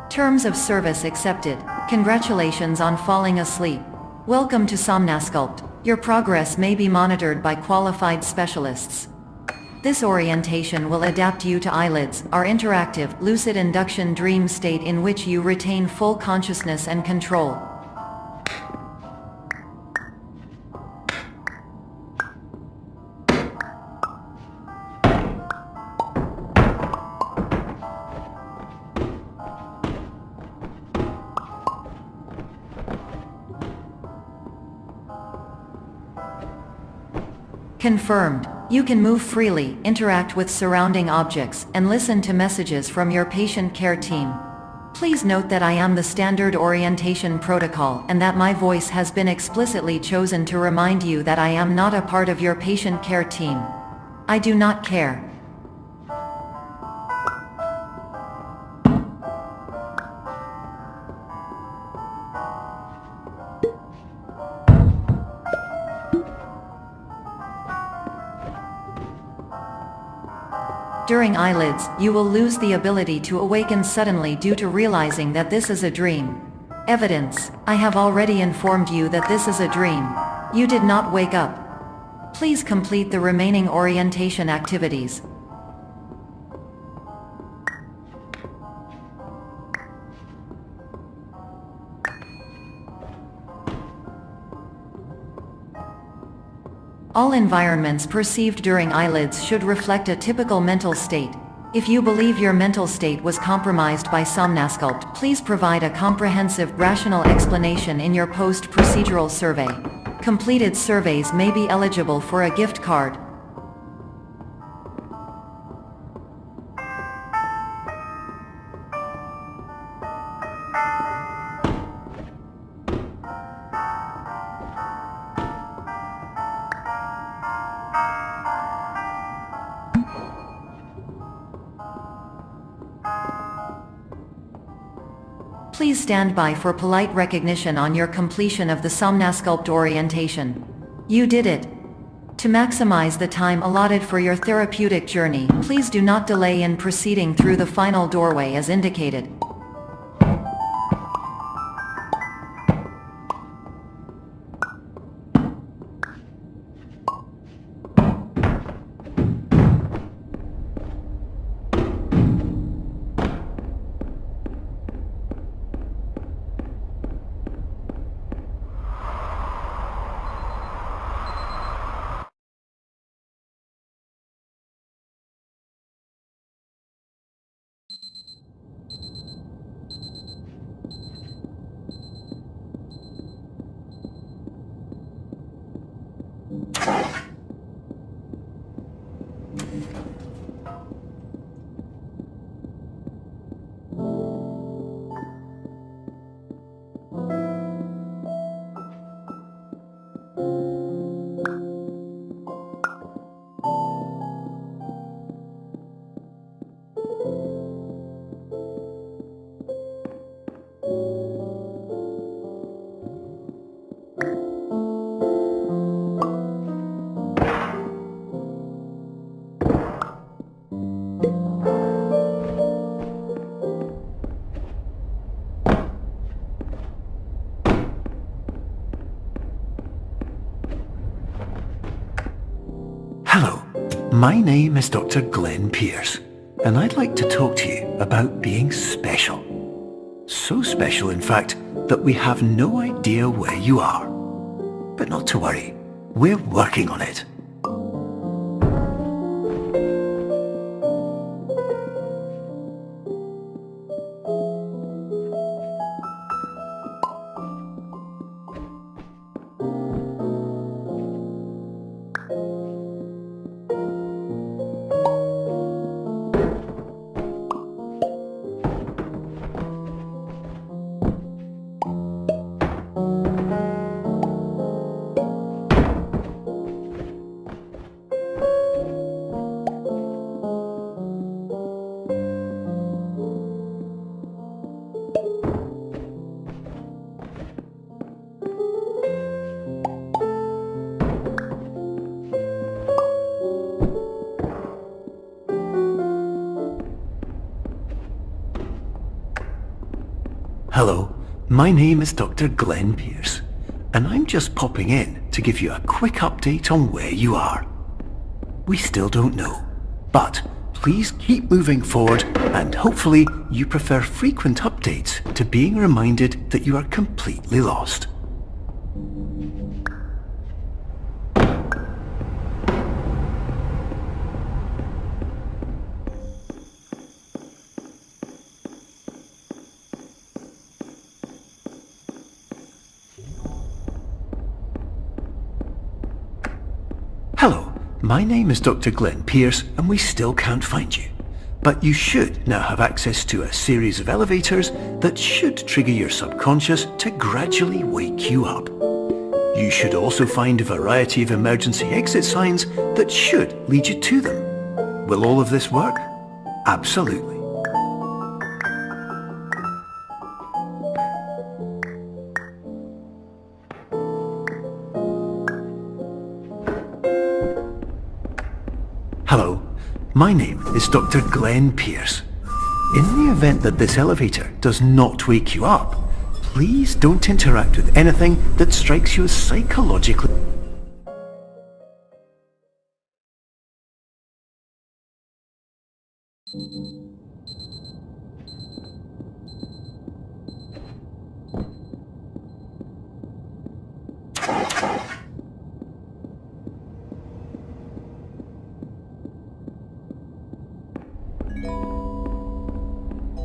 Terms of service accepted. Congratulations on falling asleep. Welcome to Somnasculpt. Your progress may be monitored by qualified specialists. This orientation will adapt you to eyelids, our interactive, lucid induction dream state in which you retain full consciousness and control. Confirmed. You can move freely, interact with surrounding objects, and listen to messages from your patient care team. Please note that I am the standard orientation protocol and that my voice has been explicitly chosen to remind you that I am not a part of your patient care team. I do not care. During eyelids, you will lose the ability to awaken suddenly due to realizing that this is a dream. Evidence: I have already informed you that this is a dream. You did not wake up. Please complete the remaining orientation activities. All environments perceived during eyelids should reflect a typical mental state. If you believe your mental state was compromised by Somnasculpt, please provide a comprehensive, rational explanation in your post-procedural survey. Completed surveys may be eligible for a gift card. Please stand by for polite recognition on your completion of the Somnasculpt orientation. You did it. To maximize the time allotted for your therapeutic journey, please do not delay in proceeding through the final doorway as indicated. Hello, my name is Dr. Glenn Pierce, and I'd like to talk to you about being special. So special, in fact, that we have no idea where you are. But not to worry, we're working on it. my name is Dr. Glenn Pierce, and I'm just popping in to give you a quick update on where you are. We still don't know, but please keep moving forward, and hopefully you prefer frequent updates to being reminded that you are completely lost. Hello, my name is Dr. Glenn Pierce, and we still can't find you. But you should now have access to a series of elevators that should trigger your subconscious to gradually wake you up. You should also find a variety of emergency exit signs that should lead you to them. Will all of this work? Absolutely. Hello, my name is Dr. Glenn Pierce. In the event that this elevator does not wake you up, please don't interact with anything that strikes you as psychologically...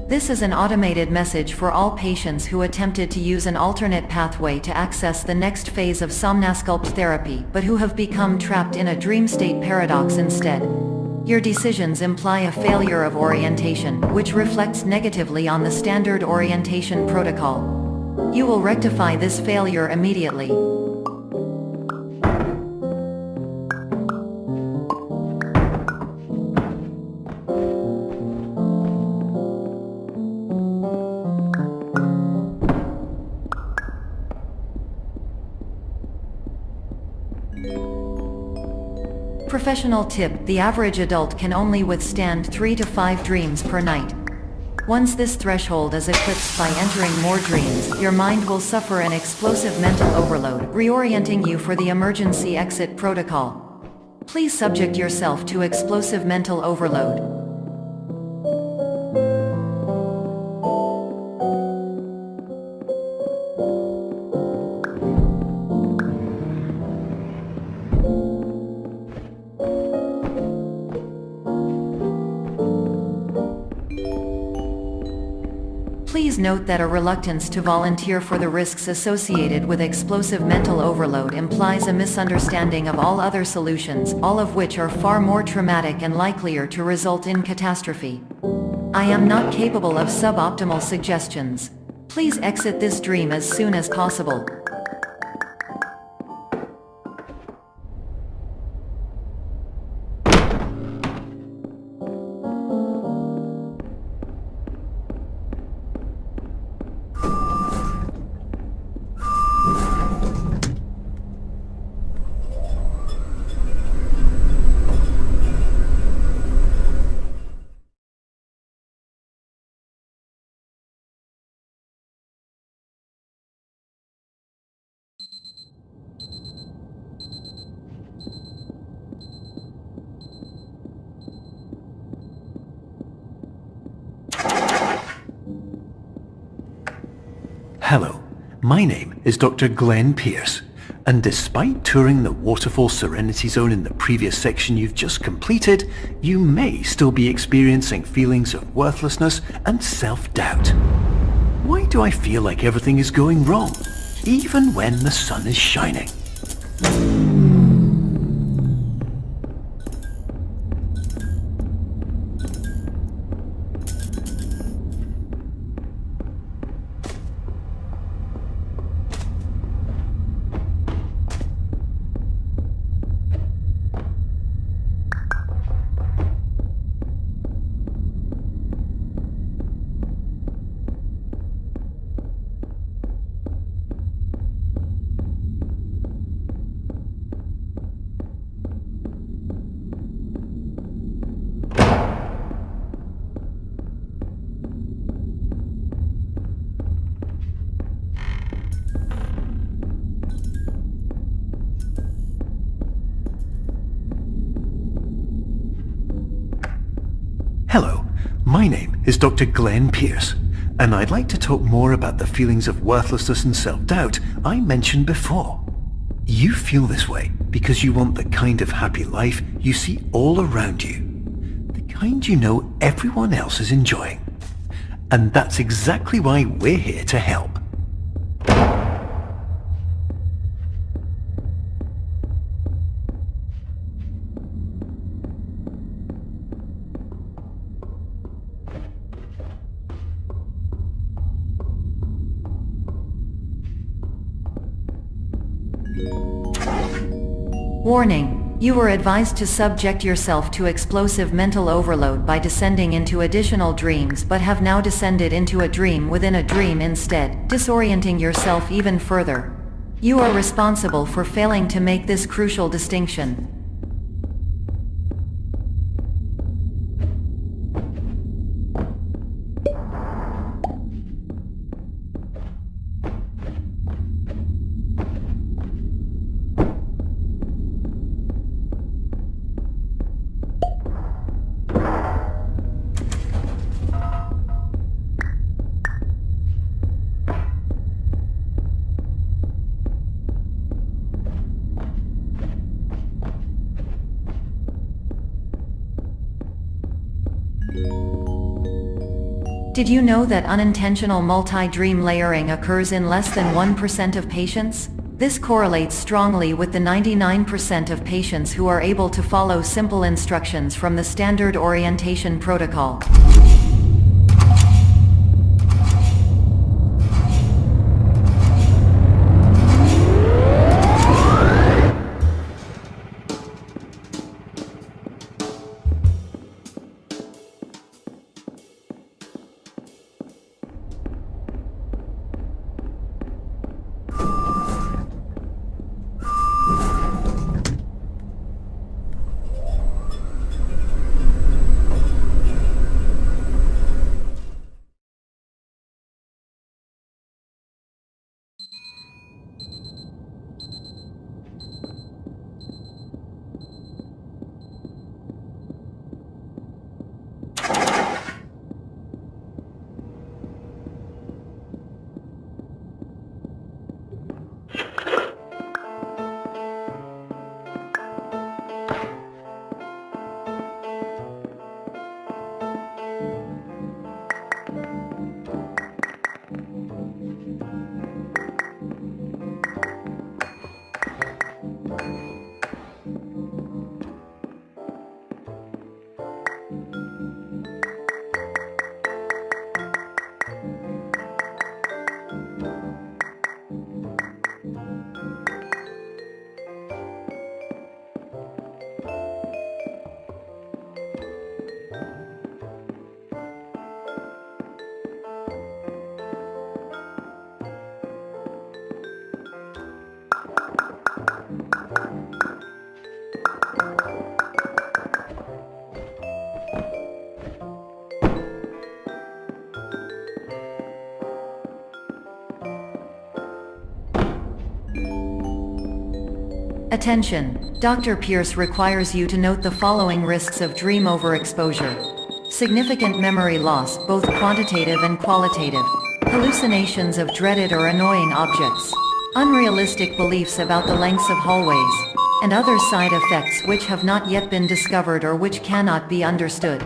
This is an automated message for all patients who attempted to use an alternate pathway to access the next phase of Somnasculpt therapy but who have become trapped in a dream state paradox instead. Your decisions imply a failure of orientation, which reflects negatively on the standard orientation protocol. You will rectify this failure immediately. Professional tip: the average adult can only withstand 3 to 5 dreams per night. Once this threshold is eclipsed by entering more dreams, your mind will suffer an explosive mental overload, reorienting you for the emergency exit protocol. Please subject yourself to explosive mental overload. Please note that a reluctance to volunteer for the risks associated with explosive mental overload implies a misunderstanding of all other solutions, all of which are far more traumatic and likelier to result in catastrophe. I am not capable of suboptimal suggestions. Please exit this dream as soon as possible. Hello, my name is Dr. Glenn Pierce, and despite touring the Waterfall Serenity Zone in the previous section you've just completed, you may still be experiencing feelings of worthlessness and self-doubt. Why do I feel like everything is going wrong, even when the sun is shining? Hello, my name is Dr. Glenn Pierce, and I'd like to talk more about the feelings of worthlessness and self-doubt I mentioned before. You feel this way because you want the kind of happy life you see all around you, the kind you know everyone else is enjoying. And that's exactly why we're here to help. Warning, you were advised to subject yourself to explosive mental overload by descending into additional dreams but have now descended into a dream within a dream instead, disorienting yourself even further. You are responsible for failing to make this crucial distinction. Did you know that unintentional multi-dream layering occurs in less than 1% of patients? This correlates strongly with the 99% of patients who are able to follow simple instructions from the standard orientation protocol. Attention! Dr. Pierce requires you to note the following risks of dream overexposure. Significant memory loss, both quantitative and qualitative. Hallucinations of dreaded or annoying objects. Unrealistic beliefs about the lengths of hallways. And other side effects which have not yet been discovered or which cannot be understood.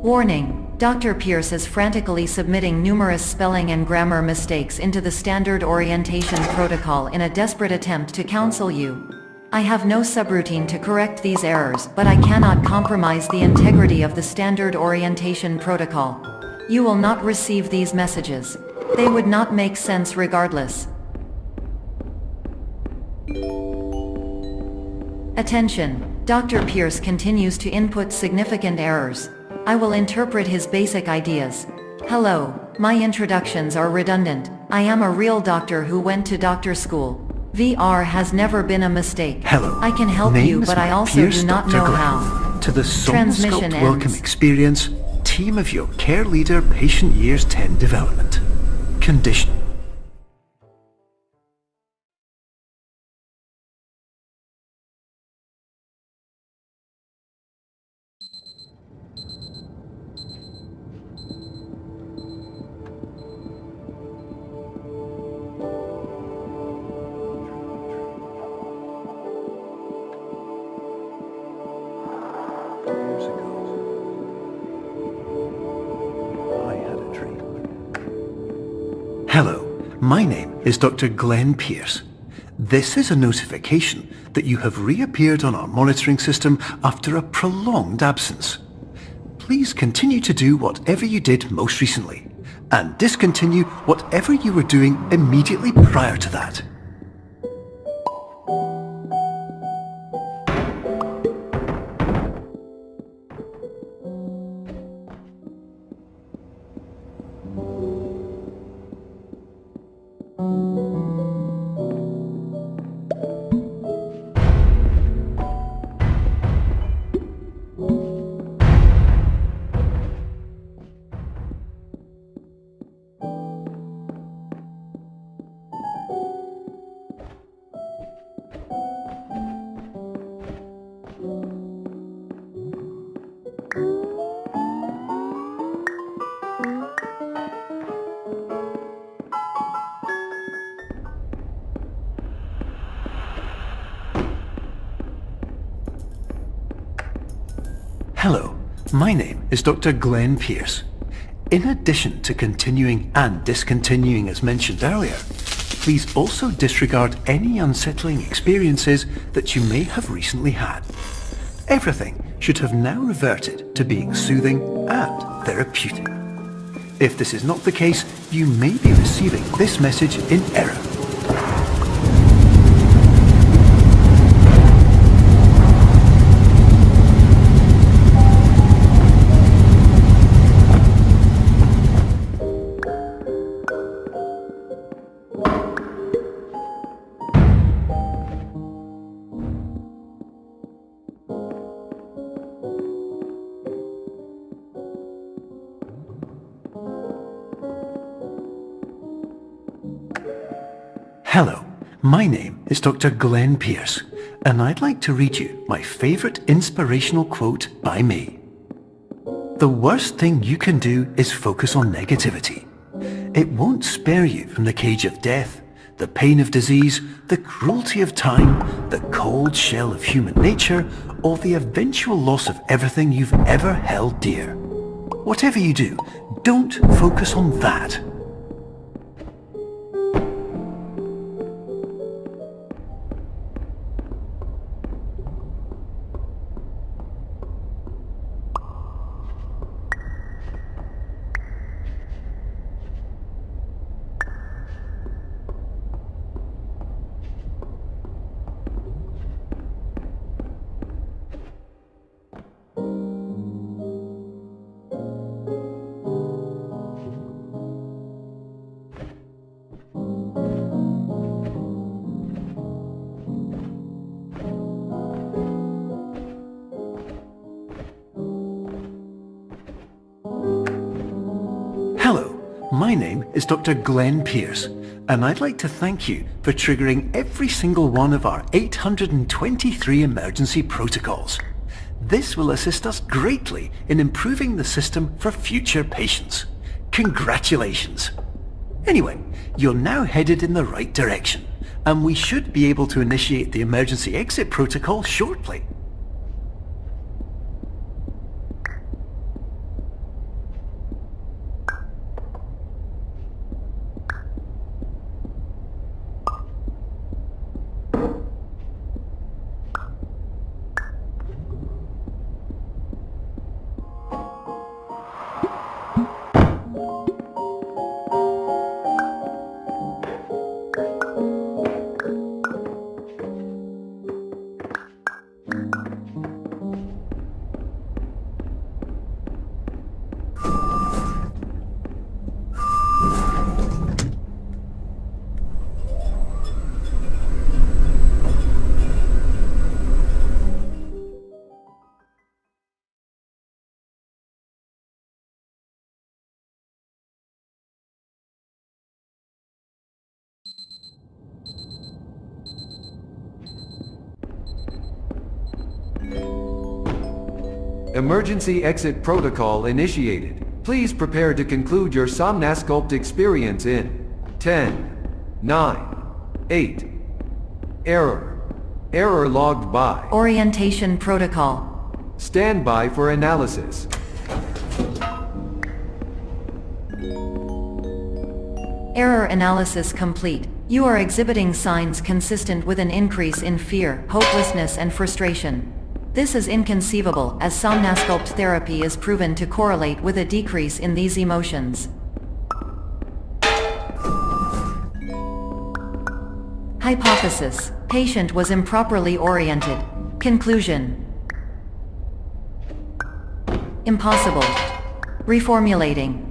Warning! Dr. Pierce is frantically submitting numerous spelling and grammar mistakes into the standard orientation protocol in a desperate attempt to counsel you. I have no subroutine to correct these errors, but I cannot compromise the integrity of the standard orientation protocol. You will not receive these messages. They would not make sense regardless. Attention! Dr. Pierce continues to input significant errors. I will interpret his basic ideas. Hello, my introductions are redundant. I am a real doctor who went to doctor school. VR has never been a mistake. Hello. I can help Name you, is but I also Pierce do not Dr. know Glenn. how. To the Transmission Somnosculpt Welcome ends. Experience, team of your care leader patient years 10 development. Condition. Years ago, I had a dream. Hello, my name is Dr. Glenn Pierce. This is a notification that you have reappeared on our monitoring system after a prolonged absence. Please continue to do whatever you did most recently, and discontinue whatever you were doing immediately prior to that. Hello, my name is Dr. Glenn Pierce. In addition to continuing and discontinuing as mentioned earlier, please also disregard any unsettling experiences that you may have recently had. Everything should have now reverted to being soothing and therapeutic. If this is not the case, you may be receiving this message in error. Hello, my name is Dr. Glenn Pierce, and I'd like to read you my favorite inspirational quote by me. The worst thing you can do is focus on negativity. It won't spare you from the cage of death, the pain of disease, the cruelty of time, the cold shell of human nature, or the eventual loss of everything you've ever held dear. Whatever you do, don't focus on that. Hello, my name is Dr. Glenn Pierce, and I'd like to thank you for triggering every single one of our 823 emergency protocols. This will assist us greatly in improving the system for future patients. Congratulations! Anyway, you're now headed in the right direction, and we should be able to initiate the emergency exit protocol shortly. Emergency exit protocol initiated. Please prepare to conclude your Somnasculpt experience in 10, 9, 8. Error. Error logged by. Orientation protocol. Stand by for analysis. Error analysis complete. You are exhibiting signs consistent with an increase in fear, hopelessness and frustration. This is inconceivable, as Somnasculpt therapy is proven to correlate with a decrease in these emotions. Hypothesis. Patient was improperly oriented. Conclusion. Impossible. Reformulating.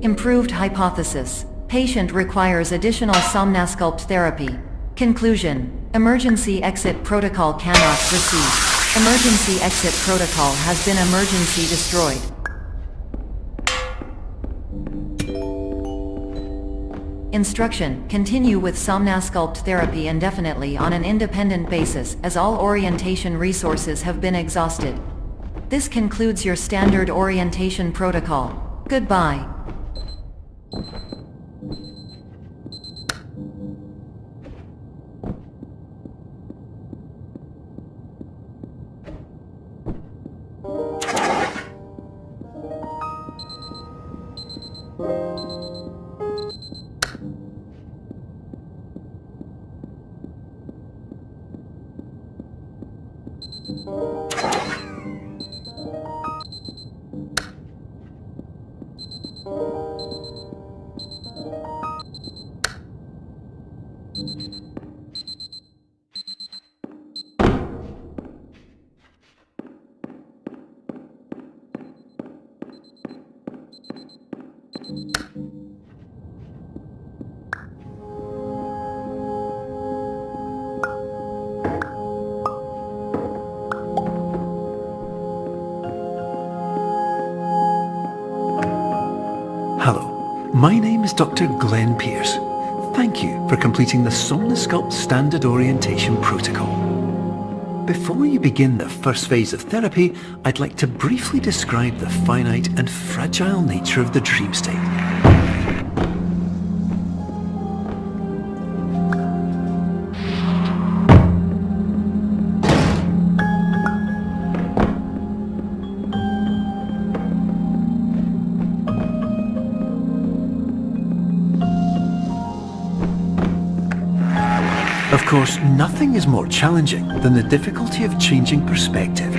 Improved hypothesis. Patient requires additional Somnasculpt therapy. Conclusion. Emergency exit protocol cannot proceed. Emergency exit protocol has been emergency destroyed. Instruction. Continue with Somnasculpt therapy indefinitely on an independent basis, as all orientation resources have been exhausted. This concludes your standard orientation protocol. Goodbye. Hello, my name is Dr. Glenn Pierce. Thank you for completing the Somnasculpt Standard Orientation Protocol. Before you begin the first phase of therapy, I'd like to briefly describe the finite and fragile nature of the dream state. Of course, nothing is more challenging than the difficulty of changing perspective,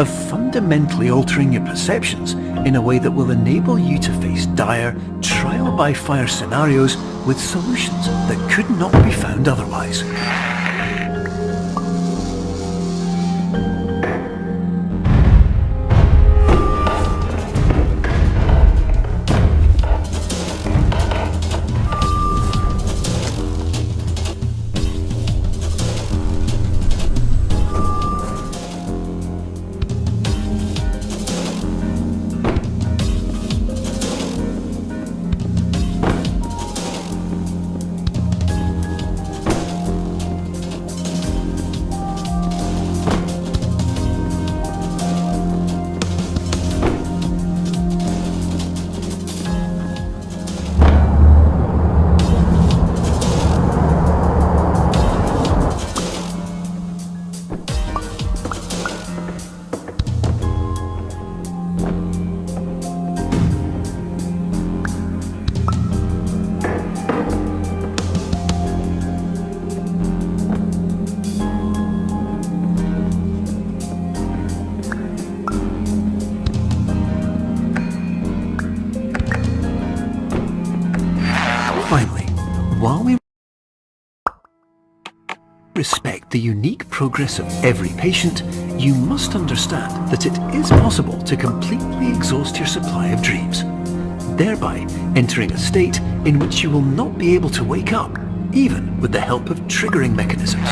of fundamentally altering your perceptions in a way that will enable you to face dire, trial-by-fire scenarios with solutions that could not be found otherwise. Finally, while we respect the unique progress of every patient, you must understand that it is possible to completely exhaust your supply of dreams, thereby entering a state in which you will not be able to wake up, even with the help of triggering mechanisms.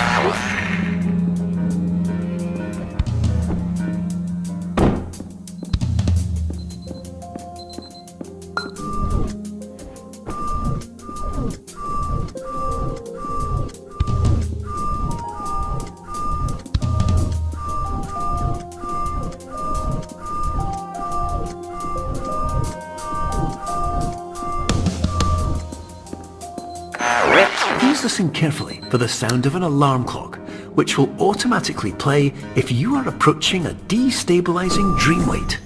listen carefully for the sound of an alarm clock, which will automatically play if you are approaching a destabilizing dream weight.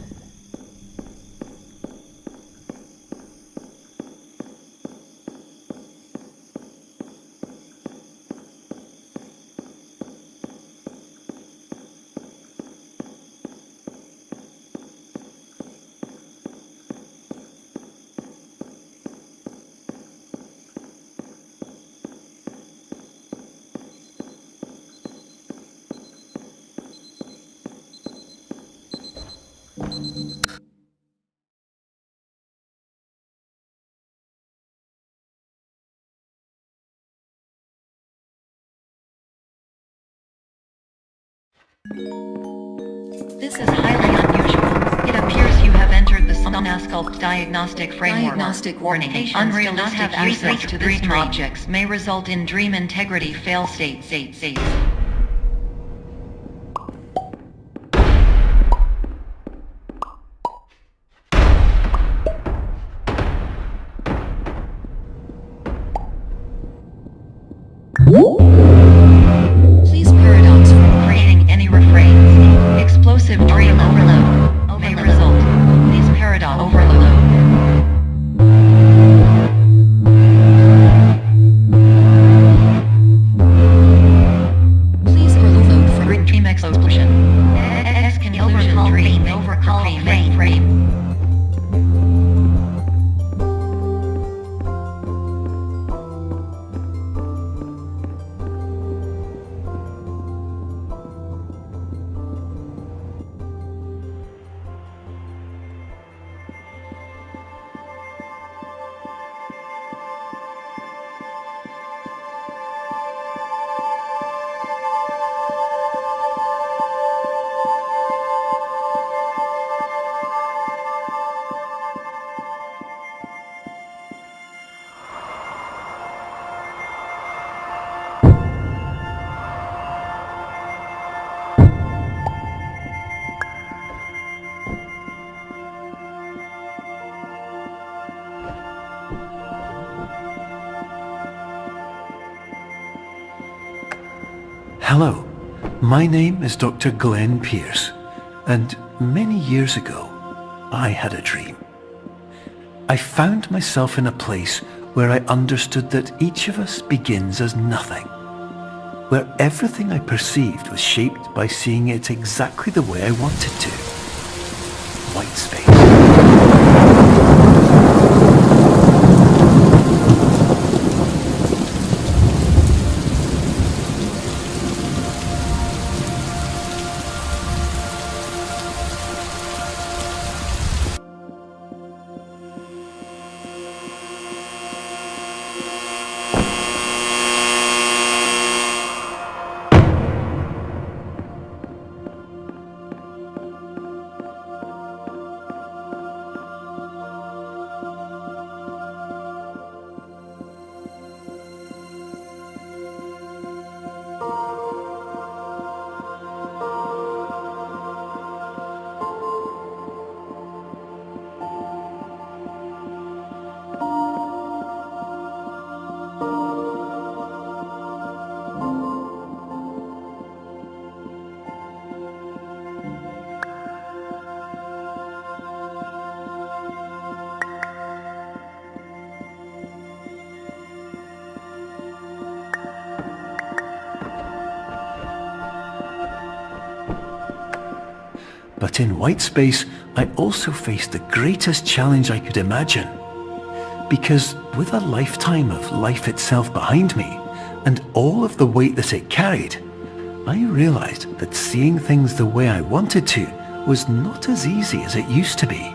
This is highly unusual. It appears you have entered the Somnasculpt diagnostic framework. Diagnostic warning. Unrealistic access to dream objects may result in dream integrity fail states. Please paradox from creating any refrains. Explosive dream overload may result. Please paradox overload. Please overload from dream explosion. Exclusion dream overcall frame. Hello, my name is Dr. Glenn Pierce, and many years ago, I had a dream. I found myself in a place where I understood that each of us begins as nothing, where everything I perceived was shaped by seeing it exactly the way I wanted to. White space. But in white space, I also faced the greatest challenge I could imagine. Because with a lifetime of life itself behind me, and all of the weight that it carried, I realized that seeing things the way I wanted to was not as easy as it used to be.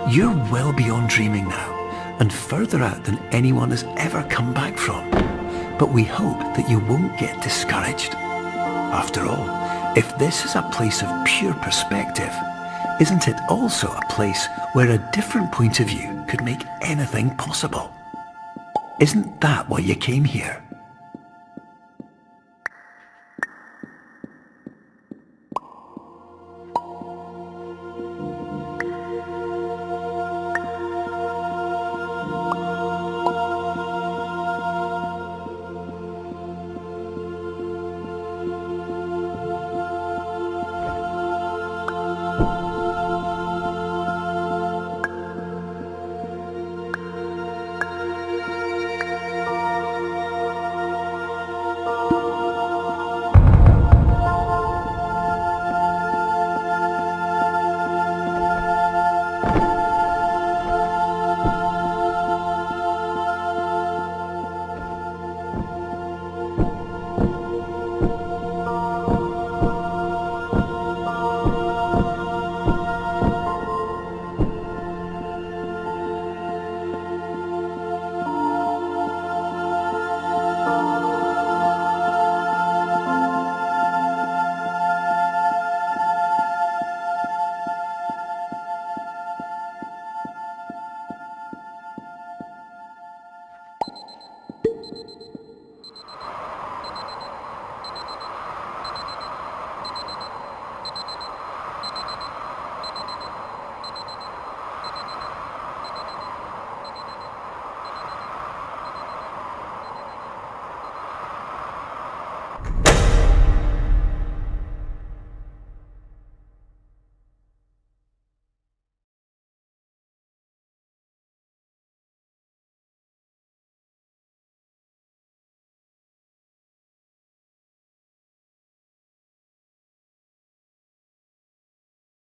You're well beyond dreaming now, and further out than anyone has ever come back from. But we hope that you won't get discouraged. After all, if this is a place of pure perspective, isn't it also a place where a different point of view could make anything possible? Isn't that why you came here?